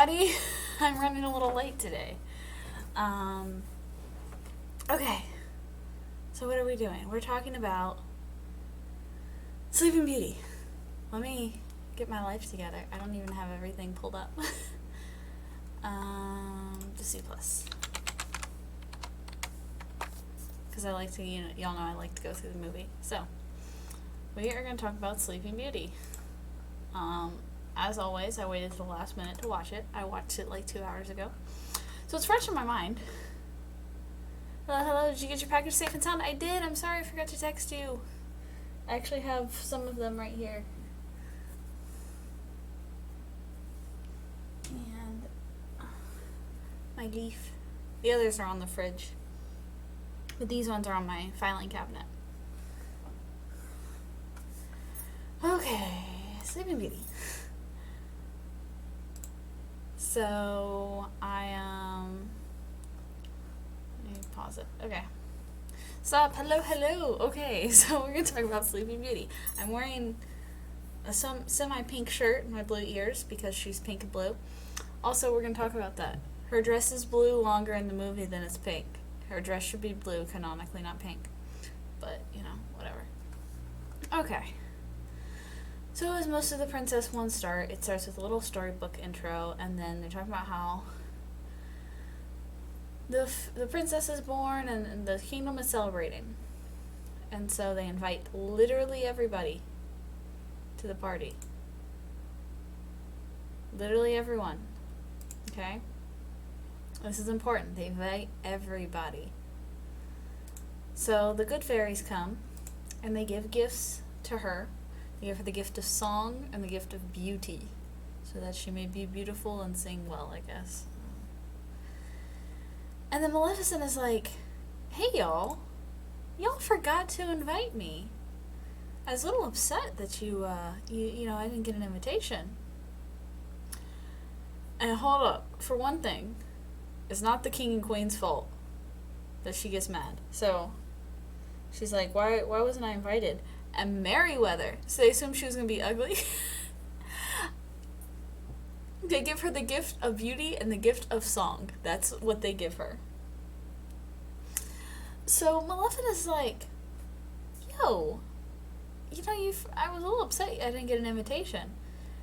Buddy, I'm running a little late today. Okay. So what are we doing? We're talking about Sleeping Beauty. Let me get my life together. I don't even have everything pulled up. Just C+. Because I like to, y'all know I like to go through the movie. So, we are going to talk about Sleeping Beauty. As always, I waited till the last minute to watch it. I watched it like 2 hours ago. So it's fresh in my mind. Hello, did you get your package safe and sound? I did. I'm sorry I forgot to text you. I actually have some of them right here. And my leaf. The others are on the fridge. But these ones are on my filing cabinet. Okay, Sleeping Beauty. So, let me pause it. Okay. Stop. Hello. Okay, so we're going to talk about Sleeping Beauty. I'm wearing a semi-pink shirt and my blue ears because she's pink and blue. Also, we're going to talk about that. Her dress is blue longer in the movie than it's pink. Her dress should be blue, canonically, not pink. But, whatever. Okay. So as most of the princess ones start, it starts with a little storybook intro, and then they're talking about how the princess is born and the kingdom is celebrating. And so they invite literally everybody to the party. Literally everyone. Okay? This is important. They invite everybody. So the good fairies come, and they give gifts to her. They give her the gift of song and the gift of beauty, so that she may be beautiful and sing well, I guess. And then Maleficent is like, hey y'all forgot to invite me. I was a little upset that I didn't get an invitation. And hold up, for one thing, it's not the king and queen's fault that she gets mad. So she's like, why wasn't I invited? And Merryweather, so they assumed she was going to be ugly. They give her the gift of beauty and the gift of song. That's what they give her. So Maleficent is like, yo, I was a little upset I didn't get an invitation.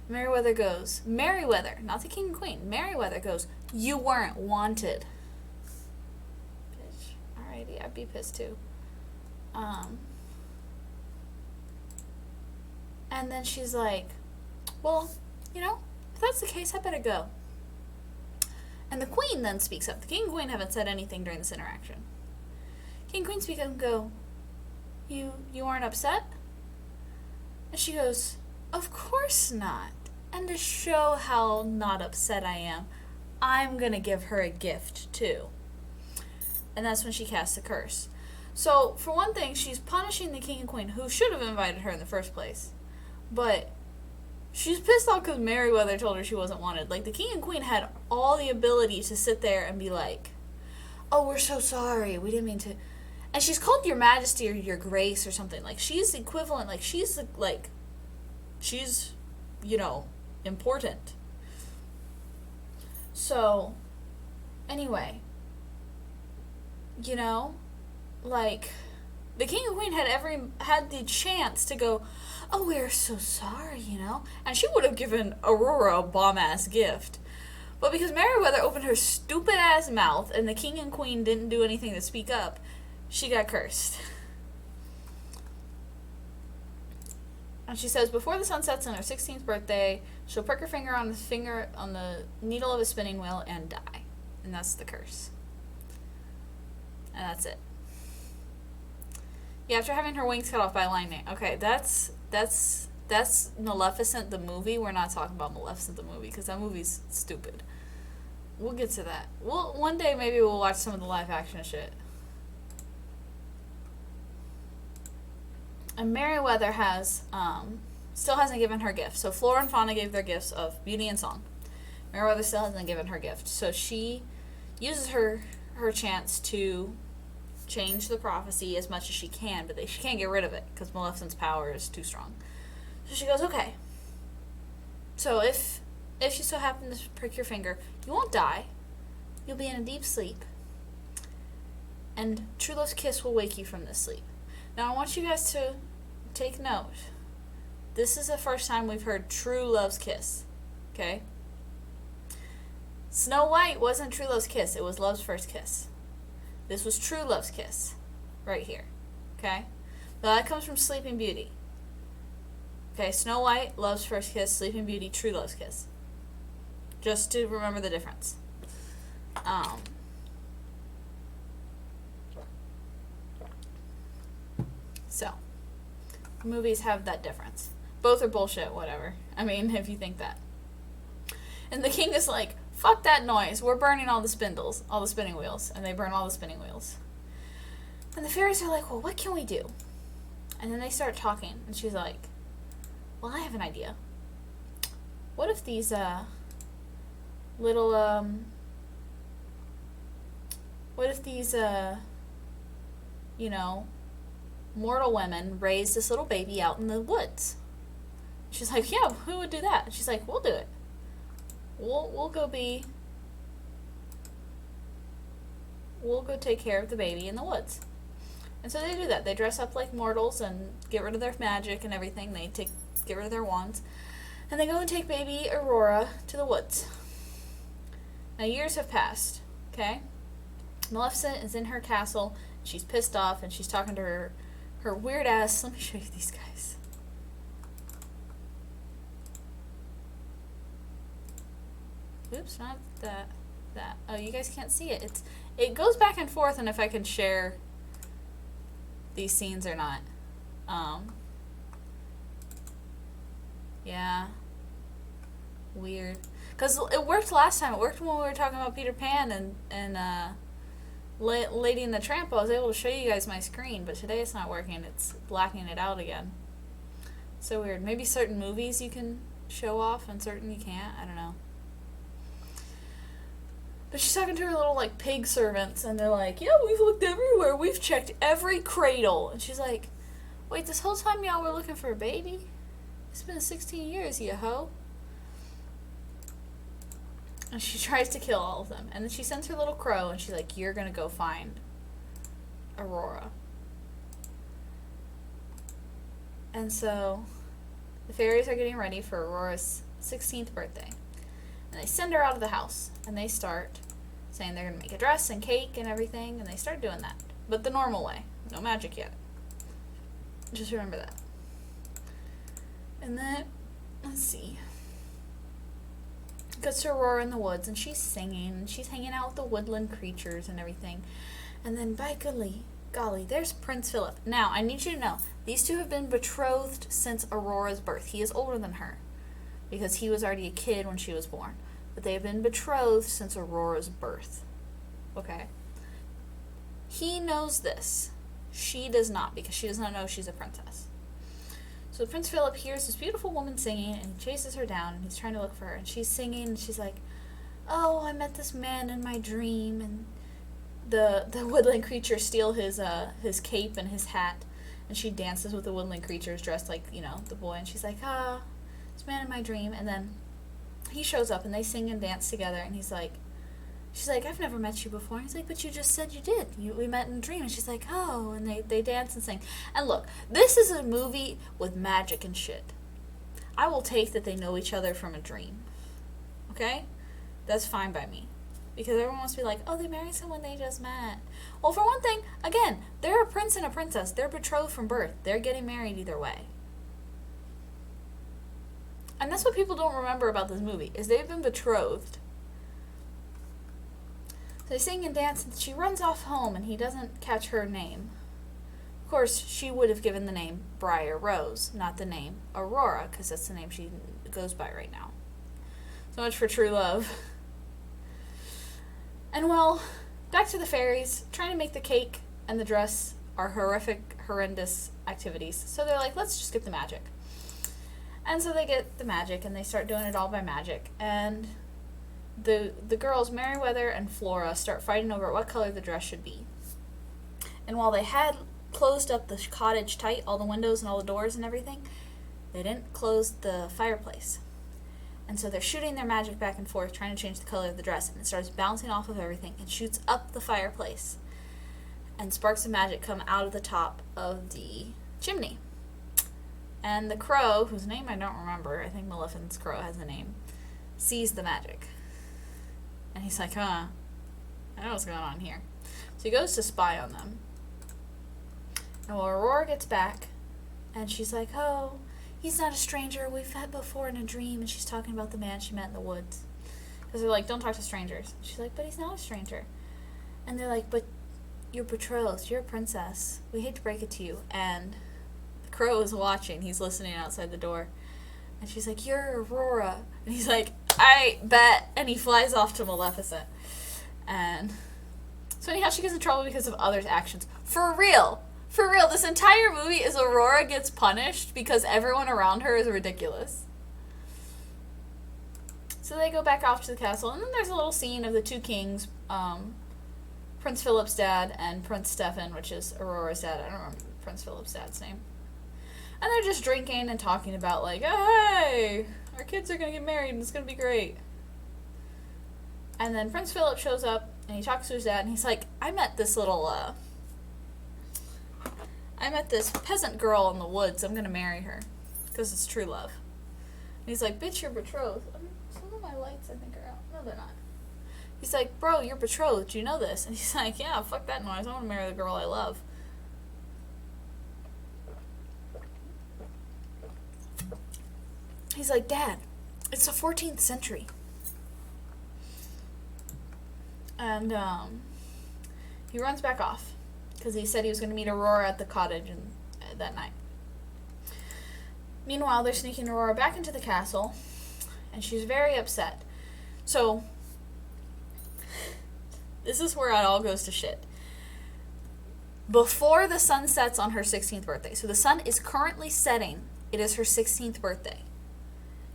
Merryweather, not the king and queen, Merryweather goes, you weren't wanted. Bitch. Alrighty, I'd be pissed too. And then she's like, well, if that's the case, I better go. And the queen then speaks up. The king and queen haven't said anything during this interaction. King and queen speak up and go, you aren't upset? And she goes, of course not. And to show how not upset I am, I'm going to give her a gift too. And that's when she casts a curse. So, for one thing, she's punishing the king and queen, who should have invited her in the first place. But she's pissed off because Merryweather told her she wasn't wanted. Like, the king and queen had all the ability to sit there and be like, oh, we're so sorry, we didn't mean to. And she's called your majesty or your grace or something. Like, she's equivalent, like, she's important. So, anyway, the king and queen had the chance to go, oh, we're so sorry, and she would have given Aurora a bomb-ass gift. But because Merryweather opened her stupid-ass mouth and the king and queen didn't do anything to speak up, she got cursed. And she says, before the sun sets on her 16th birthday, she'll prick her finger on the needle of a spinning wheel and die. And that's the curse. And that's it. Yeah, after having her wings cut off by lightning. Okay, that's Maleficent the movie. We're not talking about Maleficent the movie because that movie's stupid. We'll get to that. One day maybe we'll watch some of the live action shit. And Merryweather still hasn't given her gift. So Flora and Fauna gave their gifts of beauty and song. Merryweather still hasn't given her gift. So she uses her chance to change the prophecy as much as she can, but she can't get rid of it because Maleficent's power is too strong. So she goes, okay. So if if you so happen to prick your finger, you won't die. You'll be in a deep sleep. And true love's kiss will wake you from this sleep. Now I want you guys to take note. This is the first time we've heard true love's kiss. Okay? Snow White wasn't true love's kiss. It was love's first kiss. This was true love's kiss. Right here. Okay? Now that comes from Sleeping Beauty. Okay, Snow White, love's first kiss. Sleeping Beauty, true love's kiss. Just to remember the difference. So, movies have that difference. Both are bullshit, whatever. I mean, if you think that. And the king is like, fuck that noise. We're burning all the spindles, all the spinning wheels. And they burn all the spinning wheels. And the fairies are like, well, what can we do? And then they start talking. And she's like, well, I have an idea. What if these, mortal women raised this little baby out in the woods? She's like, yeah, who would do that? And she's like, we'll do it. We'll go take care of the baby in the woods. And so they do that. They dress up like mortals and get rid of their magic and everything. They get rid of their wands. And they go and take baby Aurora to the woods. Now years have passed, okay? Maleficent is in her castle. She's pissed off and she's talking to her weird ass. Let me show you these guys. Oops, not that. Oh, you guys can't see it. It goes back and forth on if I can share these scenes or not. Yeah. Weird. Because it worked last time. It worked when we were talking about Peter Pan and Lady and the Tramp. I was able to show you guys my screen, but today it's not working. It's blacking it out again. So weird. Maybe certain movies you can show off and certain you can't. I don't know. But she's talking to her little, like, pig servants, and they're like, yeah, we've looked everywhere. We've checked every cradle. And she's like, wait, this whole time y'all were looking for a baby? It's been 16 years, you hoe. And she tries to kill all of them. And then she sends her little crow, and she's like, you're going to go find Aurora. And so the fairies are getting ready for Aurora's 16th birthday. And they send her out of the house. And they start saying they're going to make a dress and cake and everything. And they start doing that. But the normal way. No magic yet. Just remember that. And then, let's see. Gets to Aurora in the woods. And she's singing. And she's hanging out with the woodland creatures and everything. And then, by golly, there's Prince Philip. Now, I need you to know. These two have been betrothed since Aurora's birth. He is older than her. Because he was already a kid when she was born. But they have been betrothed since Aurora's birth. Okay? He knows this. She does not, because she does not know she's a princess. So Prince Philip hears this beautiful woman singing, and he chases her down, and he's trying to look for her. And she's singing, and she's like, oh, I met this man in my dream. And the woodland creatures steal his cape and his hat. And she dances with the woodland creatures dressed like, the boy. And she's like, this man in my dream. And then he shows up and they sing and dance together. And she's like, I've never met you before. And he's like, but you just said you did. We met in a dream. And she's like, oh. And they dance and sing. And look, this is a movie with magic and shit. I will take that they know each other from a dream. Okay? That's fine by me. Because everyone wants to be like, oh, they married someone they just met. Well, for one thing, again, they're a prince and a princess. They're betrothed from birth. They're getting married either way. And that's what people don't remember about this movie, is they've been betrothed. So they sing and dance, and she runs off home, and he doesn't catch her name. Of course, she would have given the name Briar Rose, not the name Aurora, because that's the name she goes by right now. So much for true love. And well, back to the fairies. Trying to make the cake and the dress are horrendous activities. So they're like, let's just get the magic. And so they get the magic, and they start doing it all by magic. And the girls, Merryweather and Flora, start fighting over what color the dress should be. And while they had closed up the cottage tight, all the windows and all the doors and everything, they didn't close the fireplace. And so they're shooting their magic back and forth, trying to change the color of the dress, and it starts bouncing off of everything and shoots up the fireplace. And sparks of magic come out of the top of the chimney. And the crow, whose name I don't remember, I think Maleficent's crow has a name, sees the magic. And he's like, I know what's going on here. So he goes to spy on them. And when Aurora gets back, and she's like, oh, he's not a stranger. We've met before in a dream. And she's talking about the man she met in the woods. Because they're like, don't talk to strangers. She's like, but he's not a stranger. And they're like, but you're betrothed. You're a princess. We hate to break it to you. And the crow is watching. He's listening outside the door. And she's like, you're Aurora. And he's like, I bet. And he flies off to Maleficent. And so anyhow, she gets in trouble because of others' actions. For real, this entire movie is Aurora gets punished because everyone around her is ridiculous. So they go back off to the castle, and then there's a little scene of the two kings, Prince Philip's dad and Prince Stefan, which is Aurora's dad. I don't remember Prince Philip's dad's name. And they're just drinking and talking about, like, oh, hey, our kids are going to get married and it's going to be great. And then Prince Philip shows up and he talks to his dad and he's like, I met this peasant girl in the woods. I'm going to marry her because it's true love. And he's like, bitch, you're betrothed. Some of my lights, I think, are out. No, they're not. He's like, bro, you're betrothed. Do you know this? And he's like, yeah, fuck that noise. I want to marry the girl I love. He's like, Dad, it's the 14th century. And he runs back off because he said he was going to meet Aurora at the cottage that night. Meanwhile, they're sneaking Aurora back into the castle, and she's very upset. So, this is where it all goes to shit. Before the sun sets on her 16th birthday, so the sun is currently setting, it is her 16th birthday.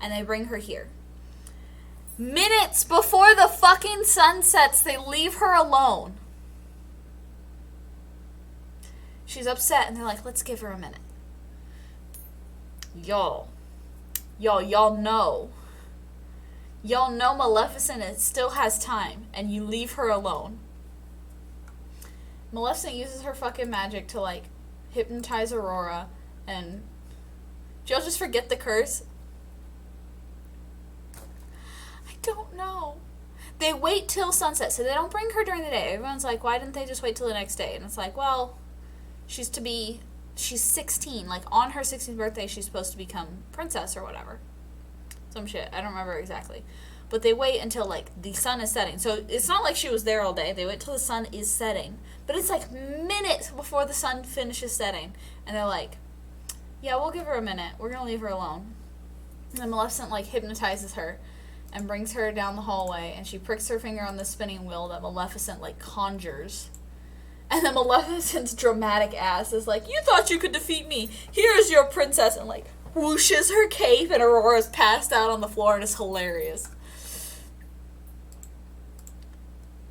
And they bring her here. Minutes before the fucking sun sets, they leave her alone. She's upset, and they're like, let's give her a minute. Y'all know Maleficent still has time, and you leave her alone. Maleficent uses her fucking magic to, like, hypnotize Aurora, and do y'all just forget the curse? Don't know. They wait till sunset, so they don't bring her during the day. Everyone's like, why didn't they just wait till the next day? And it's like, well, she's 16. Like, on her 16th birthday, she's supposed to become princess or whatever. Some shit. I don't remember exactly. But they wait until, like, the sun is setting. So it's not like she was there all day. They wait till the sun is setting. But it's, like, minutes before the sun finishes setting. And they're like, yeah, we'll give her a minute. We're going to leave her alone. And then Maleficent, like, hypnotizes her and brings her down the hallway, and she pricks her finger on the spinning wheel that Maleficent, like, conjures. And then Maleficent's dramatic ass is like, you thought you could defeat me. Here's your princess, and, like, whooshes her cape, and Aurora's passed out on the floor, and it's hilarious.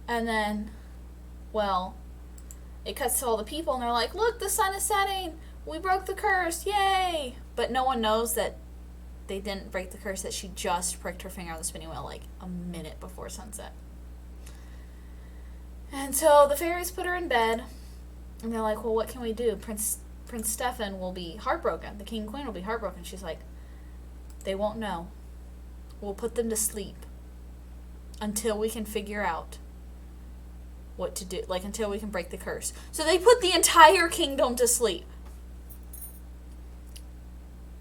And then, well, it cuts to all the people, and they're like, look, the sun is setting. We broke the curse. Yay! But no one knows that they didn't break the curse, that she just pricked her finger on the spinning wheel like a minute before sunset. And so the fairies put her in bed, and they're like, well, what can we do? Prince Stefan will be heartbroken. The king and queen will be heartbroken. She's like, they won't know. We'll put them to sleep until we can figure out what to do, like, until we can break the curse. So they put the entire kingdom to sleep.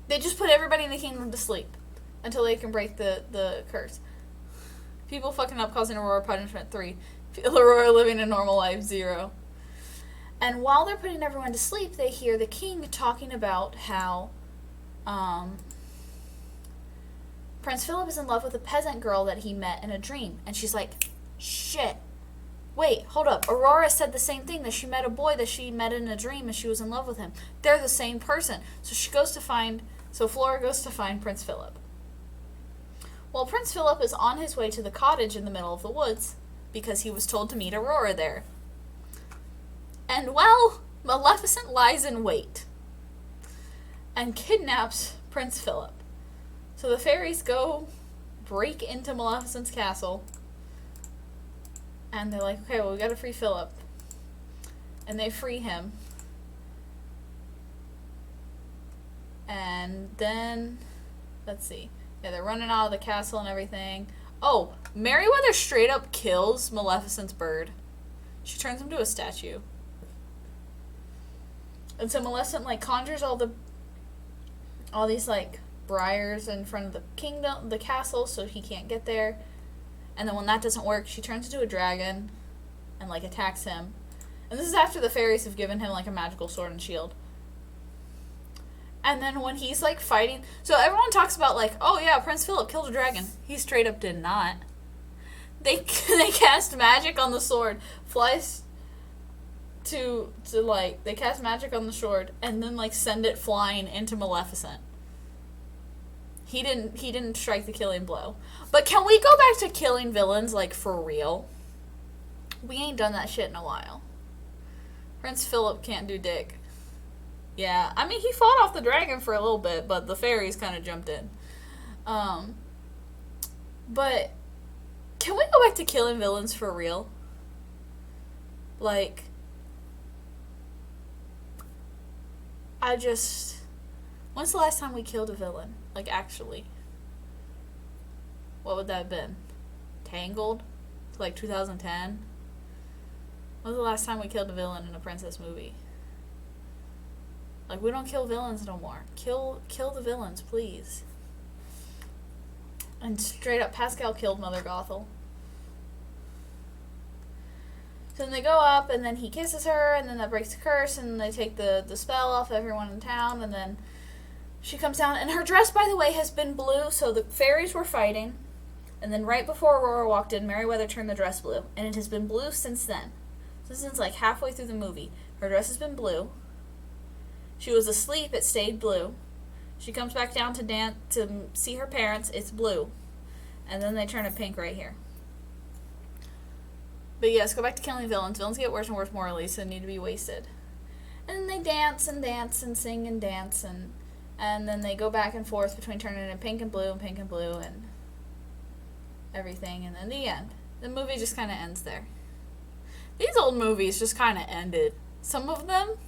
They just put everybody in the kingdom to sleep until they can break the curse. People fucking up causing Aurora punishment 3. Aurora living a normal life 0. And while they're putting everyone to sleep, they hear the king talking about how Prince Philip is in love with a peasant girl that he met in a dream. And she's like, shit. Wait, hold up. Aurora said the same thing, that she met a boy that she met in a dream and she was in love with him. They're the same person. So Flora goes to find Prince Philip. Well, Prince Philip is on his way to the cottage in the middle of the woods because he was told to meet Aurora there. And, well, Maleficent lies in wait and kidnaps Prince Philip. So the fairies go break into Maleficent's castle. And they're like, okay, well, we gotta free Philip. And they free him. And then, let's see. Yeah, they're running out of the castle and everything. Oh, Merryweather straight up kills Maleficent's bird. She turns him to a statue. And so Maleficent, like, conjures all these, like, briars in front of the castle, so he can't get there. And then when that doesn't work, she turns into a dragon and, like, attacks him. And this is after the fairies have given him, like, a magical sword and shield. And then when he's, like, fighting... So everyone talks about, like, oh, yeah, Prince Philip killed a dragon. He straight up did not. They cast magic on the sword. Flies to like... They cast magic on the sword and then, like, send it flying into Maleficent. He didn't strike the killing blow. But can we go back to killing villains, like, for real? We ain't done that shit in a while. Prince Philip can't do dick. Yeah, I mean, he fought off the dragon for a little bit, but the fairies kind of jumped in. But can we go back to killing villains for real? Like, when's the last time we killed a villain? Like, actually. What would that have been? Tangled? Like 2010? When was the last time we killed a villain in a princess movie? Like, we don't kill villains no more. Kill the villains, please. And straight up, Pascal killed Mother Gothel. So then they go up, and then he kisses her, and then that breaks the curse, and they take the spell off everyone in town, and then she comes down, and her dress, by the way, has been blue, so the fairies were fighting, and then right before Aurora walked in, Merryweather turned the dress blue, and it has been blue since then. So since, like, halfway through the movie, her dress has been blue. She was asleep, it stayed blue. She comes back down to see her parents, it's blue. And then they turn it pink right here. But yes, go back to killing villains. Villains get worse and worse morally, so they need to be wasted. And then they dance and dance and sing and dance, and then they go back and forth between turning it pink and blue and everything, and then the end. The movie just kind of ends there. These old movies just kind of ended. Some of them,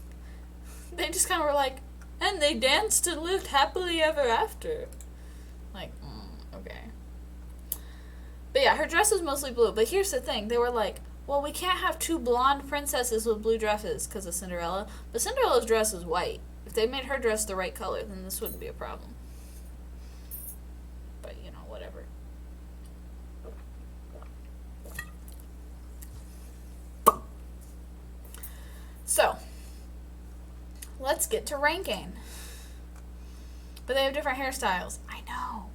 they just kind of were like, and they danced and lived happily ever after. Like, okay. But yeah, her dress was mostly blue. But here's the thing. They were like, well, we can't have two blonde princesses with blue dresses because of Cinderella. But Cinderella's dress is white. If they made her dress the right color, then this wouldn't be a problem. But, you know, whatever. So, let's get to ranking. But they have different hairstyles. I know.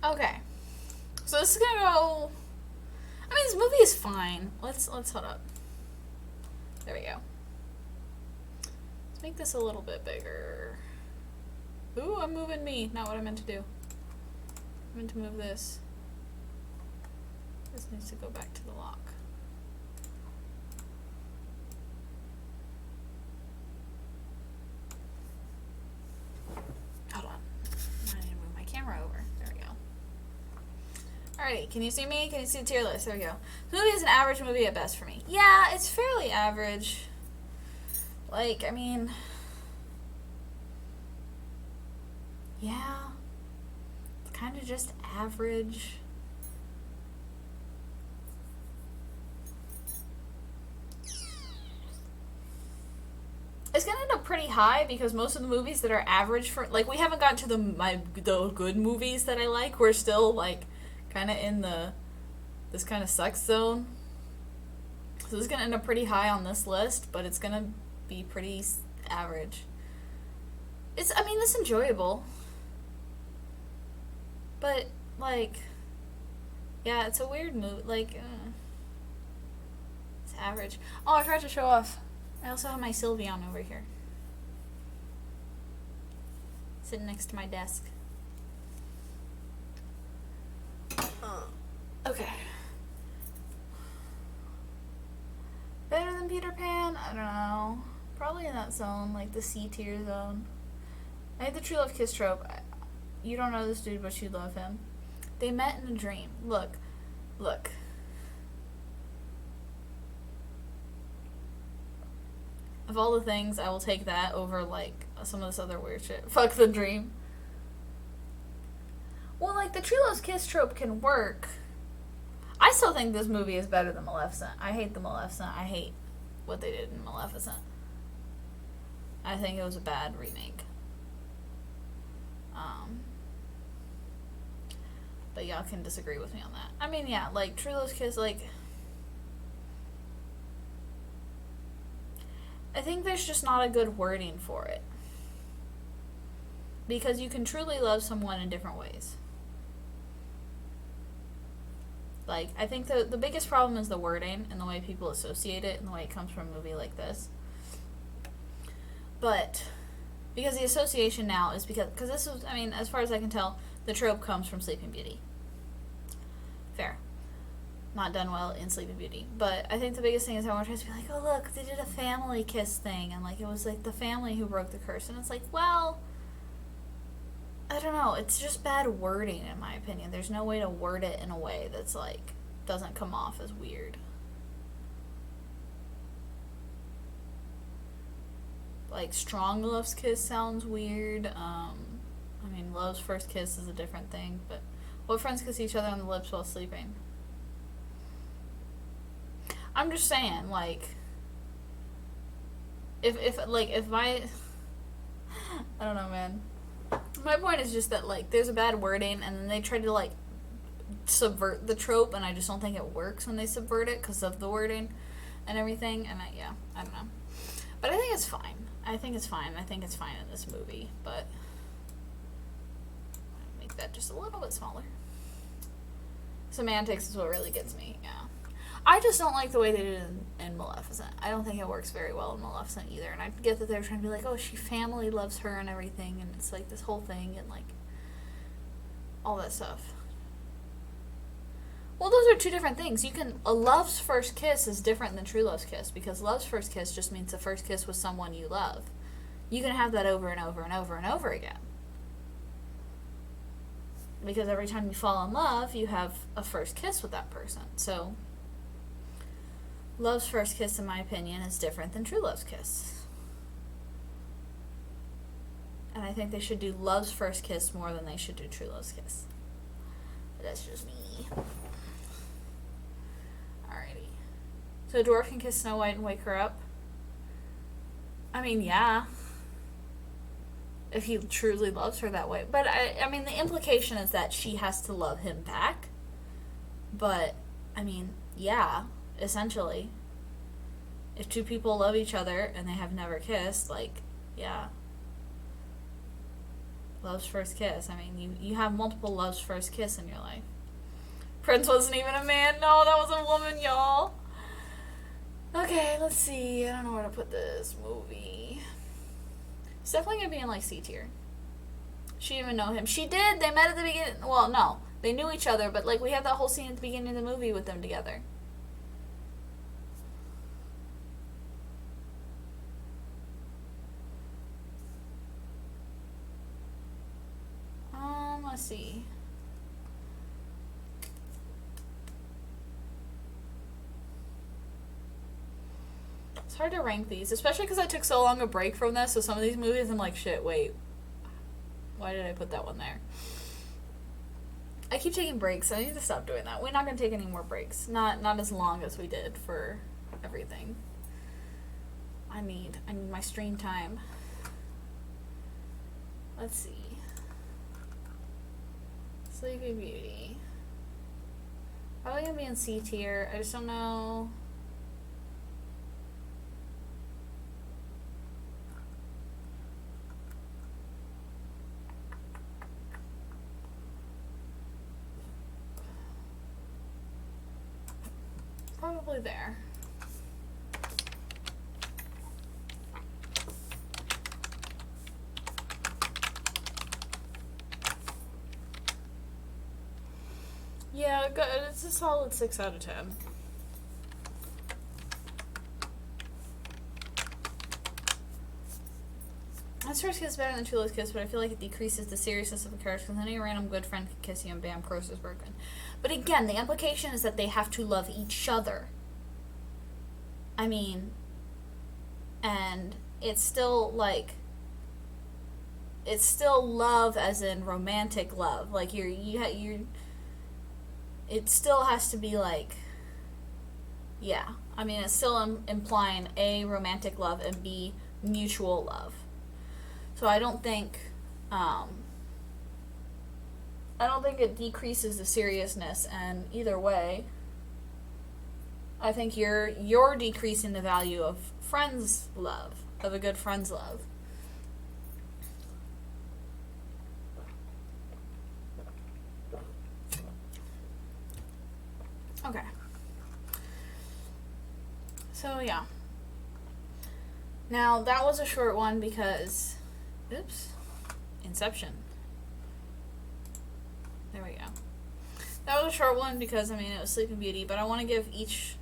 Okay. So this is gonna go... I mean, this movie is fine. Let's hold up. There we go. Let's make this a little bit bigger. Ooh, I'm moving me. Not what I meant to do. I meant to move this. This needs to go back to the lock. Hold on. I need to move my camera over. There we go. Alrighty, can you see me? Can you see the tier list? There we go. The movie is an average movie at best for me. Yeah, it's fairly average. Like, I mean... Yeah. It's kind of just average. It's gonna end up pretty high because most of the movies that are average for, like, we haven't gotten to the good movies that I like. We're still, like, kind of in this kind of sucks zone. So this is gonna end up pretty high on this list, but it's gonna be pretty average. It's enjoyable. But, like, yeah, it's a weird movie. Like, it's average. Oh, I forgot to show off. I also have my Sylveon over here. Sitting next to my desk. Okay. Better than Peter Pan? I don't know. Probably in that zone, like the C tier zone. I hate the true love kiss trope. You don't know this dude, but you love him. They met in a dream. Look. Of all the things, I will take that over, like, some of this other weird shit. Fuck the dream. Well, like, the true love's kiss trope can work. I still think this movie is better than Maleficent. I hate the Maleficent. I hate what they did in Maleficent. I think it was a bad remake. But y'all can disagree with me on that. I mean, yeah, like, true love's kiss, like, I think there's just not a good wording for it. Because you can truly love someone in different ways. Like, I think the biggest problem is the wording and the way people associate it and the way it comes from a movie like this. But, because the association now is because this was, I mean, as far as I can tell, the trope comes from Sleeping Beauty. Fair. Not done well in Sleeping Beauty. But I think the biggest thing is everyone tries to be like, oh look, they did a family kiss thing. And like, it was like the family who broke the curse. And it's like, well, I don't know. It's just bad wording in my opinion. There's no way to word it in a way that's like, doesn't come off as weird. Like, strong love's kiss sounds weird. I mean, love's first kiss is a different thing. But what friends kiss each other on the lips while sleeping? I'm just saying, like, if I don't know, man. My point is just that, like, there's a bad wording, and then they try to, like, subvert the trope, and I just don't think it works when they subvert it because of the wording and everything, and I don't know. But I think it's fine. I think it's fine in this movie, but I'll make that just a little bit smaller. Semantics is what really gets me, yeah. I just don't like the way they did it in Maleficent. I don't think it works very well in Maleficent either. And I get that they're trying to be like, oh, she family loves her and everything. And it's like this whole thing and like all that stuff. Well, those are two different things. A love's first kiss is different than true love's kiss. Because love's first kiss just means the first kiss with someone you love. You can have that over and over and over and over again. Because every time you fall in love, you have a first kiss with that person. So love's first kiss, in my opinion, is different than true love's kiss. And I think they should do love's first kiss more than they should do true love's kiss. But that's just me. Alrighty. So a dwarf can kiss Snow White and wake her up? I mean, yeah. If he truly loves her that way. But, I mean, the implication is that she has to love him back. But, I mean, yeah. Essentially, if two people love each other and they have never kissed, like, yeah, love's first kiss. I mean, you have multiple love's first kiss in your life. Prince wasn't even a man. No, that was a woman, y'all. Okay, let's see. I don't know where to put this movie. It's definitely gonna be in like C tier. She didn't even know him. She did. They met at the beginning. Well, no, they knew each other, but like we have that whole scene at the beginning of the movie with them together. Let's see. It's hard to rank these, especially because I took so long a break from this, so some of these movies I'm like, shit, wait. Why did I put that one there? I keep taking breaks. I need to stop doing that. We're not going to take any more breaks. Not as long as we did for everything. I need my stream time. Let's see. Sleeping Beauty. Probably gonna be in C tier. I just don't know. Probably there. Yeah, good. It's a solid 6 out of 10. Friend's first kiss is better than True Love's kiss, but I feel like it decreases the seriousness of a character because any random good friend can kiss you and bam, curse is broken. But again, the implication is that they have to love each other. I mean, and it's still like, it's still love as in romantic love. Like it still has to be like, yeah. I mean, it's still implying A, romantic love, and B, mutual love. So I don't think it decreases the seriousness, and either way, I think you're decreasing the value of friends' love, of a good friend's love. Okay. So, yeah. Now, that was a short one because, oops, Inception. There we go. That was a short one because, I mean, it was Sleeping Beauty, but I want to give each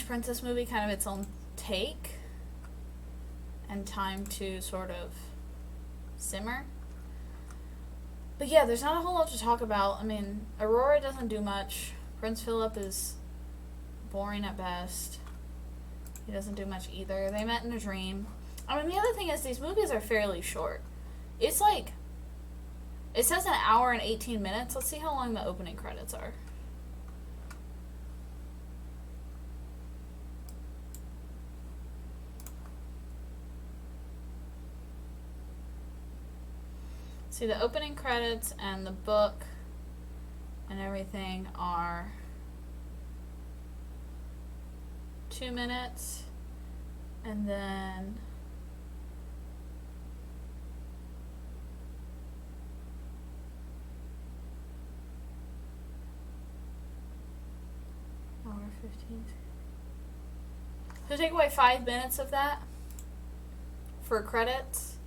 princess movie kind of its own take and time to sort of simmer. But yeah, there's not a whole lot to talk about. I mean, Aurora doesn't do much. Prince Philip is boring at best. He doesn't do much either. They met in a dream. I mean, the other thing is these movies are fairly short. It's like, it says an hour and 18 minutes. Let's see how long the opening credits are. See, the opening credits and the book and everything are 2 minutes, and then hour 15. So take away 5 minutes of that for credits,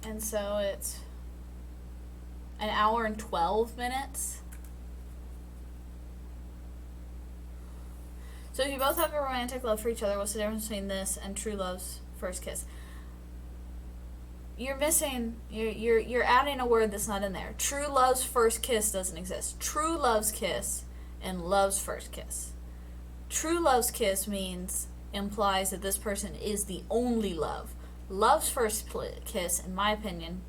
and so it's an hour and 12 minutes. So if you both have a romantic love for each other, what's the difference between this and True Love's first kiss? You're missing, you're adding a word that's not in there. True Love's first kiss doesn't exist. True Love's kiss and Love's first kiss. True Love's kiss implies that this person is the only love. Love's first kiss, in my opinion,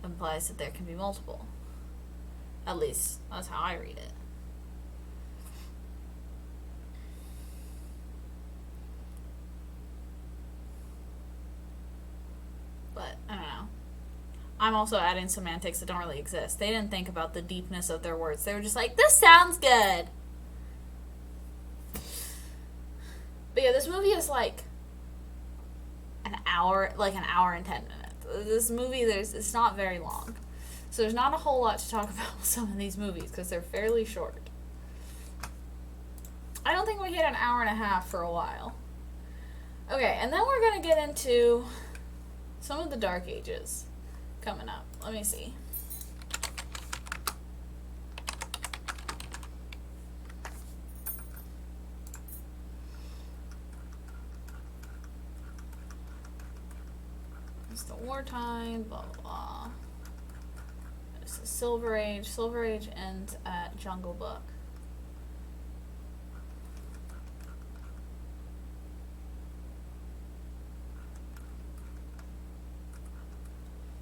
implies that there can be multiple. At least, that's how I read it. But, I don't know. I'm also adding semantics that don't really exist. They didn't think about the deepness of their words. They were just like, this sounds good! But yeah, this movie is like an hour and 10 minutes. This movie, it's not very long. So there's not a whole lot to talk about with some of these movies because they're fairly short. I don't think we hit an hour and a half for a while. Okay, and then we're going to get into some of the Dark Ages coming up. Let me see. It's the wartime, blah, blah, blah. It's the Silver Age. Silver Age ends at Jungle Book.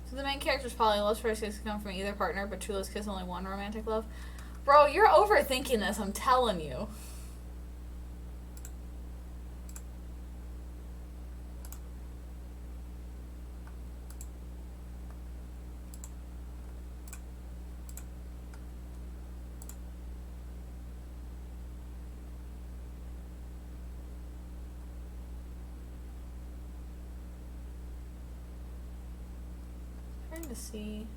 So the main character's probably love's first kiss come from either partner, but True Love's kiss only one romantic love. Bro, you're overthinking this, I'm telling you. To see.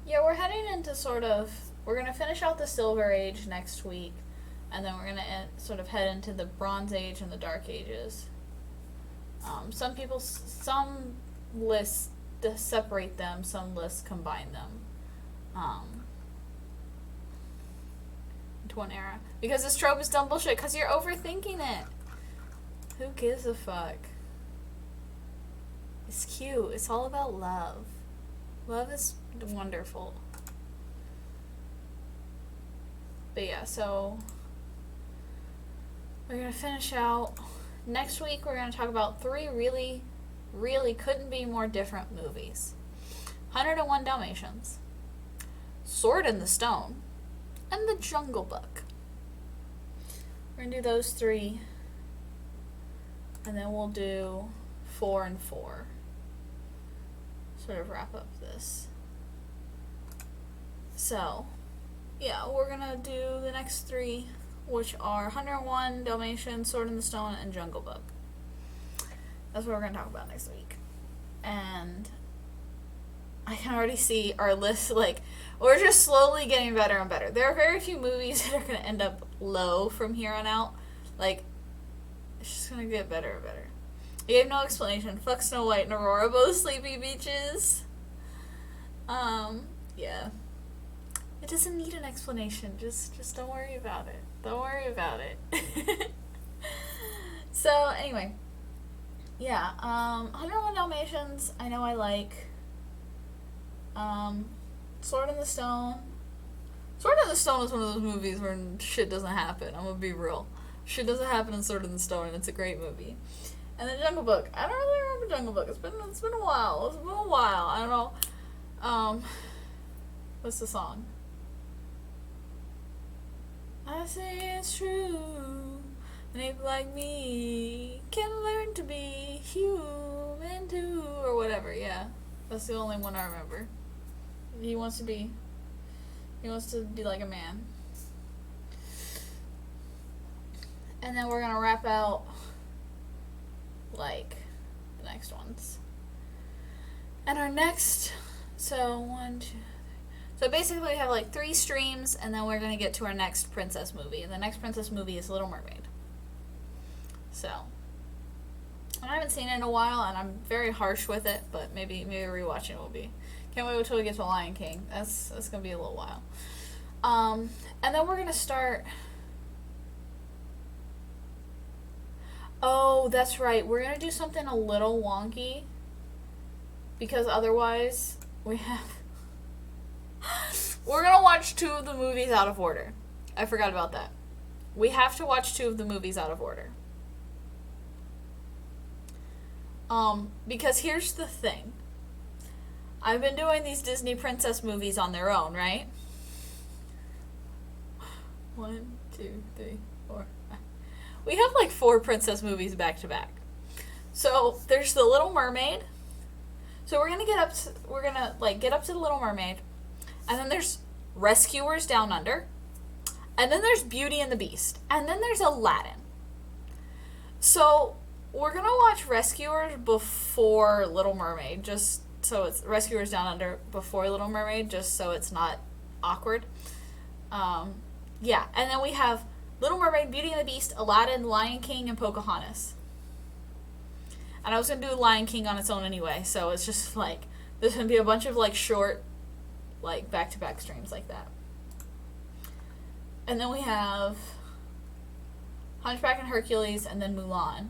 Yeah, we're heading into we're going to finish out the Silver Age next week, and then we're going to sort of head into the Bronze Age and the Dark Ages. Some lists separate them, some lists combine them into one era. Because this trope is dumb bullshit, because you're overthinking it. Who gives a fuck? It's cute. It's all about love. Love is wonderful. But yeah, so we're going to finish out. Next week, we're going to talk about 3 really, really couldn't be more different movies. 101 Dalmatians, Sword in the Stone, and The Jungle Book. We're going to do those 3. And then we'll do 4 and 4. Sort of wrap up this. So, yeah, we're gonna do the next 3, which are 101 Dalmatians, Sword in the Stone, and Jungle Book. That's what we're gonna talk about next week. And I can already see our list, like, we're just slowly getting better and better. There are very few movies that are gonna end up low from here on out. Like, it's just gonna get better and better. I gave no explanation. Fuck Snow White and Aurora, both sleepy beaches. Yeah. It doesn't need an explanation. Just don't worry about it. Don't worry about it. So, anyway. Yeah, 101 Dalmatians, I know I like. Sword in the Stone. Sword in the Stone is one of those movies where shit doesn't happen. I'm gonna be real. Shit doesn't happen in Sword in the Stone, and it's a great movie. And the Jungle Book. I don't really remember Jungle Book. It's been a while. It's been a while. I don't know. What's the song? I say it's true. An ape like me can learn to be human too, or whatever. Yeah, that's the only one I remember. He wants to be like a man. And then we're gonna wrap out like the next ones. And our next, so basically we have like 3 streams, and then we're gonna get to our next princess movie. And the next princess movie is Little Mermaid. So, and I haven't seen it in a while, and I'm very harsh with it, but maybe rewatching it will be. Can't wait until we get to Lion King. That's gonna be a little while. And then we're gonna start. Oh, that's right. We're gonna do something a little wonky, because otherwise we're gonna watch 2 of the movies out of order. I forgot about that. We have to watch 2 of the movies out of order. Because here's the thing. I've been doing these Disney princess movies on their own, right? 1, 2, 3, 4. We have like 4 princess movies back to back. So there's The Little Mermaid. So we're gonna get up to The Little Mermaid, and then there's Rescuers Down Under, and then there's Beauty and the Beast, and then there's Aladdin. So we're gonna watch Rescuers before Little Mermaid, just so it's Rescuers Down Under before Little Mermaid, just so it's not awkward. Yeah, and then we have Little Mermaid, Beauty and the Beast, Aladdin, Lion King, and Pocahontas. And I was going to do Lion King on its own anyway, so it's just like, there's going to be a bunch of like short, like back-to-back streams like that. And then we have Hunchback and Hercules, and then Mulan.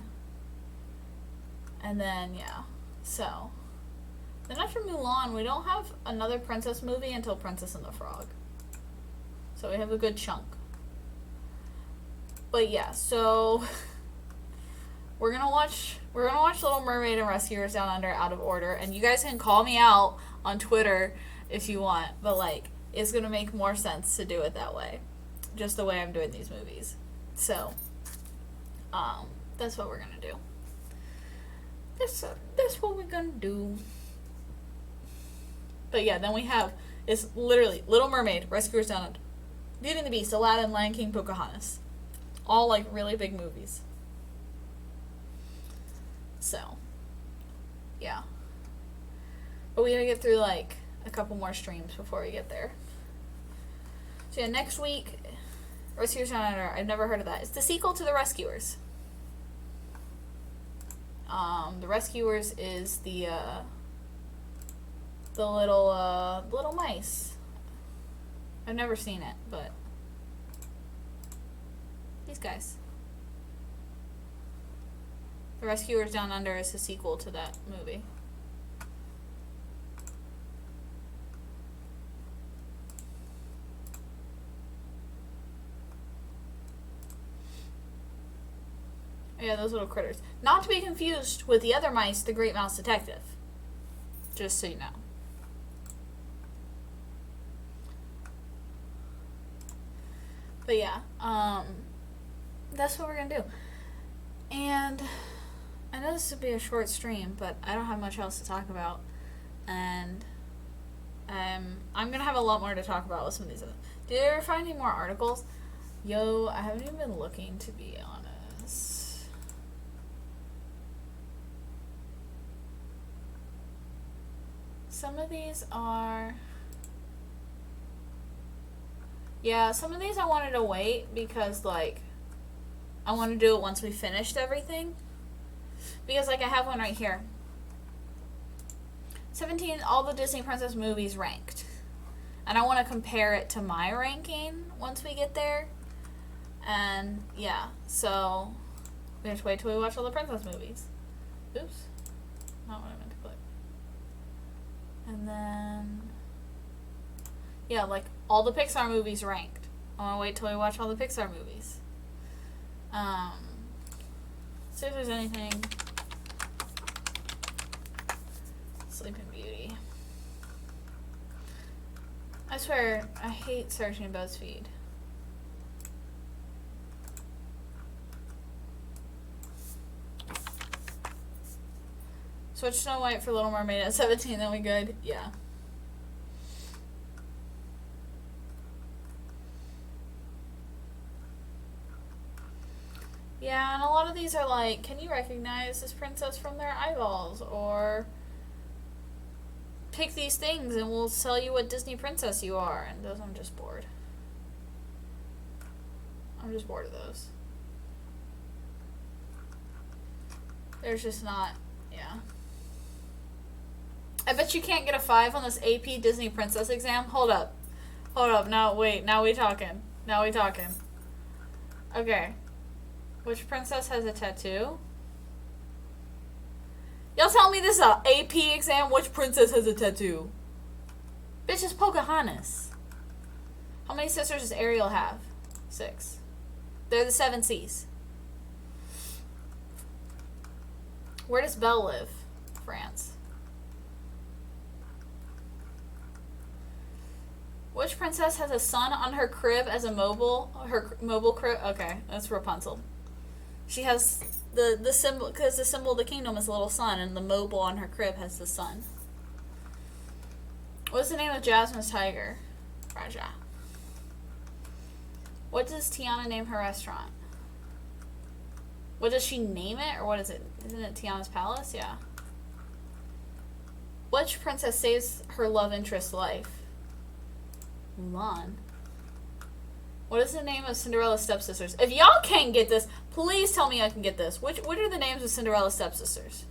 And then, yeah, so. Then after Mulan, we don't have another princess movie until Princess and the Frog. So we have a good chunk. But yeah, so we're gonna watch Little Mermaid and Rescuers Down Under out of order, and you guys can call me out on Twitter if you want, but like it's gonna make more sense to do it that way, just the way I'm doing these movies. So, that's what we're gonna do. That's what we're gonna do. But yeah, then we have it's literally Little Mermaid, Rescuers Down Under, Beauty and the Beast, Aladdin, Lion King, Pocahontas. All, like, really big movies. So, yeah. But we gotta get through, like, a couple more streams before we get there. So, yeah, next week, Rescuers Down Under. I've never heard of that. It's the sequel to The Rescuers. The Rescuers is the little mice. I've never seen it, but these guys. The Rescuers Down Under is a sequel to that movie. Yeah, those little critters. Not to be confused with the other mice, the Great Mouse Detective. Just so you know. But yeah, that's what we're gonna do. And I know this would be a short stream, but I don't have much else to talk about. And I'm gonna have a lot more to talk about with some of these. Did you ever find any more articles? Yo, I haven't even been looking, to be honest. Some of these are... Yeah, some of these I wanted to wait because, like, I want to do it once we finished everything. Because, like, I have one right here. 17, all the Disney Princess movies ranked. And I want to compare it to my ranking once we get there. And, yeah, so we have to wait till we watch all the Princess movies. Oops. Not what I meant to click. And then... Yeah, like, all the Pixar movies ranked. I want to wait till we watch all the Pixar movies. See if there's anything. Sleeping Beauty. I swear, I hate searching BuzzFeed. Switch Snow White for Little Mermaid at 17, then we good? Yeah. Yeah, and a lot of these are like, can you recognize this princess from their eyeballs? Or pick these things and we'll tell you what Disney princess you are. And those I'm just bored. I'm just bored of those. There's just not, yeah. I bet you can't get a 5 on this AP Disney Princess exam. Hold up. Hold up. No, wait. Now we talking. Now we talking. Okay. Which princess has a tattoo? Y'all tell me this is a AP exam? Which princess has a tattoo? Bitch, it's Pocahontas. How many sisters does Ariel have? 6. They're the 7 C's. Where does Belle live? France. Which princess has a sun on her crib as a mobile? Her mobile crib? Okay, that's Rapunzel. She has the symbol, because the symbol of the kingdom is a little sun, and the mobile on her crib has the sun. What's the name of Jasmine's tiger? Raja. What does Tiana name her restaurant? What does she name it, or what is it? Isn't it Tiana's Palace? Yeah. Which princess saves her love interest's life? Mulan. What is the name of Cinderella's stepsisters? If y'all can't get this, please tell me I can get this. What are the names of Cinderella's stepsisters?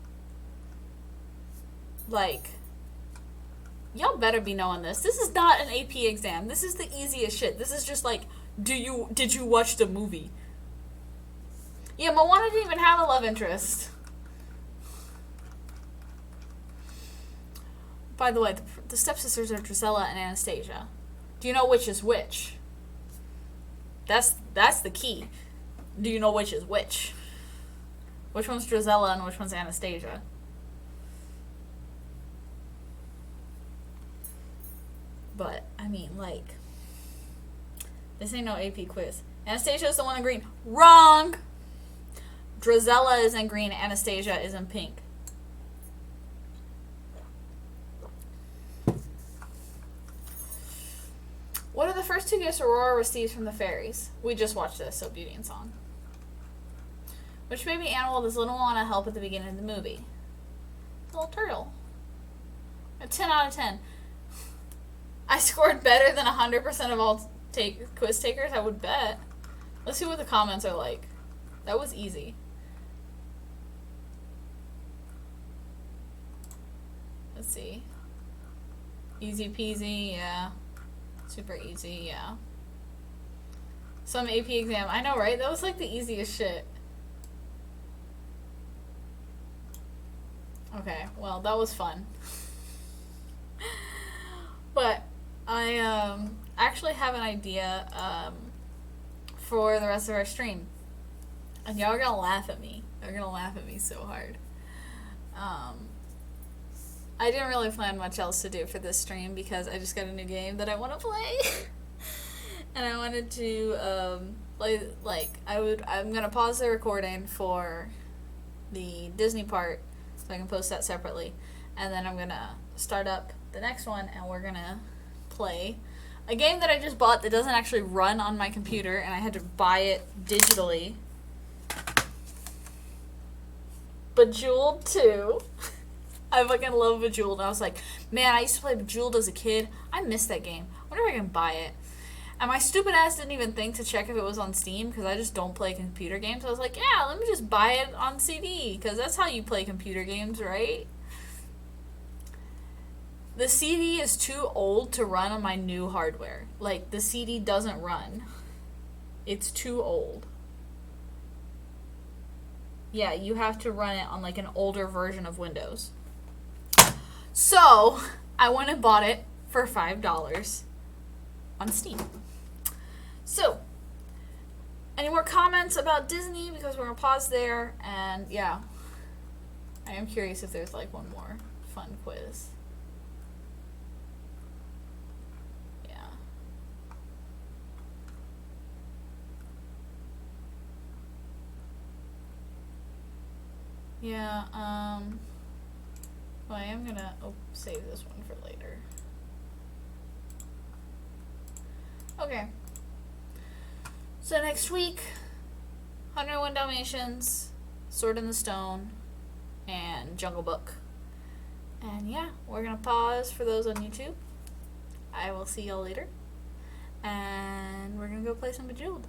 Like, y'all better be knowing this. This is not an AP exam. This is the easiest shit. This is just like, did you watch the movie? Yeah, Moana didn't even have a love interest. By the way, the stepsisters are Drizella and Anastasia. Do you know which is which? That's the key. Do you know which is which? Which one's Drizella and which one's Anastasia? But, I mean, like, this ain't no AP quiz. Anastasia is the one in green. Wrong! Drizella is in green, Anastasia is in pink. What are the first 2 gifts Aurora receives from the fairies? We just watched this, so Beauty and Song. Which baby animal does Little Moana help at the beginning of the movie? Little turtle. A 10 out of 10. I scored better than 100% of all quiz takers, I would bet. Let's see what the comments are like. That was easy. Let's see. Easy peasy, yeah. Super easy, yeah. Some AP exam. I know, right? That was like the easiest shit. Okay, well, that was fun. But I actually have an idea for the rest of our stream. And y'all are gonna laugh at me. They're gonna laugh at me so hard. I didn't really plan much else to do for this stream because I just got a new game that I want to play. And I wanted to play, like, I'm gonna pause the recording for the Disney part so I can post that separately. And then I'm gonna start up the next one and we're gonna play a game that I just bought that doesn't actually run on my computer and I had to buy it digitally. Bejeweled 2. I fucking love Bejeweled. I was like, man, I used to play Bejeweled as a kid. I miss that game. I wonder if I can buy it. And my stupid ass didn't even think to check if it was on Steam because I just don't play computer games. I was like, yeah, let me just buy it on CD because that's how you play computer games, right? The CD is too old to run on my new hardware. Like, the CD doesn't run. It's too old. Yeah, you have to run it on like an older version of Windows. So, I went and bought it for $5 on Steam. So, any more comments about Disney? Because we're going to pause there. And yeah, I am curious if there's like one more fun quiz. Yeah. Yeah, well, I am gonna save this one for later. Okay. So next week, 101 Dalmatians, Sword in the Stone, and Jungle Book. And yeah, we're gonna pause for those on YouTube. I will see y'all later. And we're gonna go play some Bejeweled.